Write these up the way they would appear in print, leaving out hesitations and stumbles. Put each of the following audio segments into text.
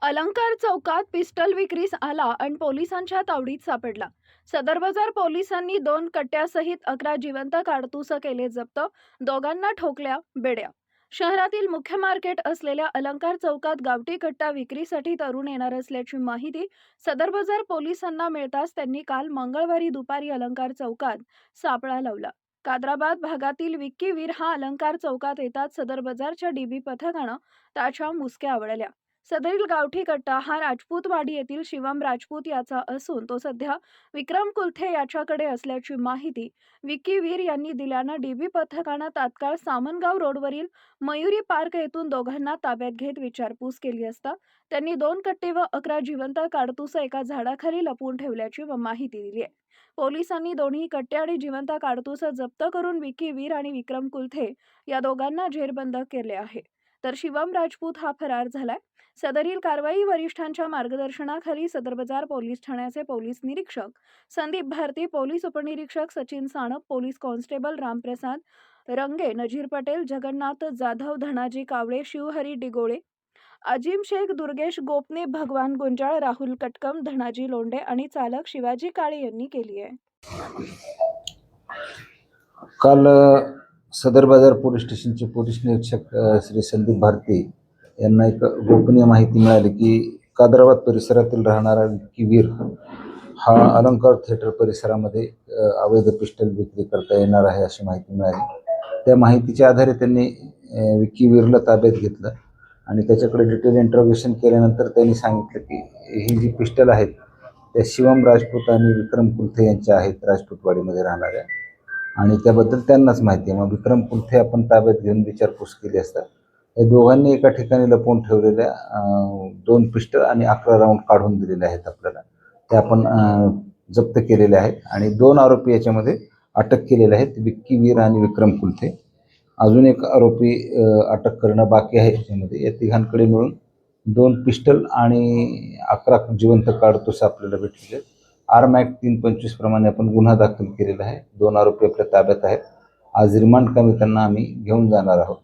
अलंकार चौकात पिस्टल विक्रीस आला आणि पोलिसांच्या तावडीत सापडला। सदर बाजार पोलिसांनी 2 कट्ट्यासहित 11 जिवंत काडतुसं केले जप्त। दोघांना ठोकल्या बेड्या। शहरातील मुख्य मार्केट असलेल्या अलंकार चौकात गावठी कट्टा विक्रीसाठी तरुण येणार असल्याची माहिती सदर बाजार पोलिसांना मिळताच त्यांनी काल मंगळवारी दुपारी अलंकार चौकात सापळा लावला। कादराबाद भागातील विक्की वीर हा अलंकार चौकात येताच सदर बाजारच्या डीबी पथकानं त्याच्या मुसक्या आवळल्या। सदरील गावठी कट्टा हा राजपूतवाडी येथील शिवम राजपूत याचा असून तो सध्या विक्रम कुलथे याच्याकडे असल्याची माहिती विक्की वीर यांनी दिल्यानं डीबी पथकानं तात्काळ सामनगाव रोडवरील मयुरी पार्क येथून दोघांना ताब्यात घेत विचारपूस केली असता त्यांनी 2 कट्टे व 11 जिवंत काडतुसं एका झाडाखाली लपवून ठेवल्याची माहिती दिली आहे। पोलिसांनी दोन्ही कट्टे आणि जिवंत काडतुसं जप्त करून विक्की वीर आणि विक्रम कुलथे या दोघांना जेरबंद केले आहे, तर शिवम राजपूत हा फरार झालाय। सदरील कारवाई वरिष्ठांच्या मार्गदर्शनाखाली सदर बाजार पोलीस ठाण्याचे पोलीस निरीक्षक संदीप भारती, पोलीस उपनिरीक्षक सचिन साणप, पोलीस कॉन्स्टेबल रामप्रसाद रंगे, नजीर पटेल, जगन्नाथ जाधव, धनाजी कावळे, शिवहरी डिगोळे, अजिम शेख, दुर्गेश गोपने, भगवान गुंजाळ, राहुल कटकम, धनाजी लोंढे आणि चालक शिवाजी काळे यांनी केली आहे। काल सदर बाजार पोलीस स्टेशनचे पोलीस निरीक्षक श्री संदीप भारती यांना एक गोपनीय माहिती मिळाली की कादराबाद परिसरातील राहणारा विक्की वीर हा अलंकार थिएटर परिसरामध्ये अवैध पिस्टल विक्री करता येणार आहे अशी माहिती मिळाली। त्या माहितीच्या आधारे त्यांनी विक्की वीरला ताब्यात घेतलं आणि त्याच्याकडे डिटेल इंट्रोगेशन केल्यानंतर त्यांनी सांगितलं की ही जी पिस्टल आहेत त्या शिवम राजपूत आणि विक्रम कुलथे यांच्या आहेत, राजपूतवाडीमध्ये राहणाऱ्या, आणि त्याबद्दल त्यांनाच माहिती आहे। मग विक्रम कुलथे आपण ताब्यात घेऊन विचारपूस केली असता या दोघांनी एका ठिकाणी लपवून ठेवलेल्या 2 पिस्टल आणि 11 राऊंड काढून दिलेले आहेत आपल्याला, ते आपण जप्त केलेले आहेत आणि 2 आरोपी याच्यामध्ये अटक केलेले आहेत, विक्की वीर आणि विक्रम कुलथे। अजून एक आरोपी अटक करणं बाकी आहे याच्यामध्ये। या तिघांकडे मिळून 2 पिस्टल आणि 11 जिवंत काडतुसं आपल्याला भेटलेले। आर्म ॲक्ट 325 प्रमाणे आपण गुन्हा दाखल केलेला आहे। 2 आरोपी आपल्या ताब्यात आहेत। आज रिमांड कमी त्यांना आम्ही घेऊन जाणार आहोत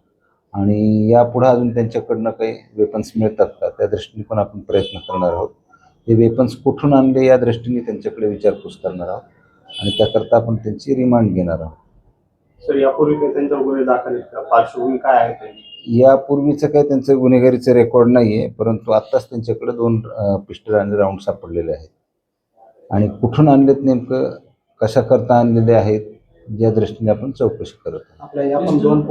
आणि यापुढे अजून त्यांच्याकडनं काही वेपन्स मिळतात का त्या दृष्टीने पण आपण प्रयत्न करणार आहोत। हे वेपन्स कुठून आणले या दृष्टीने त्यांच्याकडे विचारपूस करणार आहोत आणि त्याकरता आपण त्यांची रिमांड घेणार आहोत। सर, यापूर्वी काही त्यांच्यावर गुन्हे दाखल आहेत का? पार्श्वभूमी काय आहे त्यांची? यापूर्वीचं काही त्यांचं गुन्हेगारीचं रेकॉर्ड नाही आहे, परंतु आत्ताच त्यांच्याकडे 2 पिस्टल आणि राऊंड सापडलेले आहेत आणि कुठून आणलेत नेमकं कशा करता आणलेले आहेत या दृष्टीने आपण चौकशी करत आहोत। आपल्या या पण 2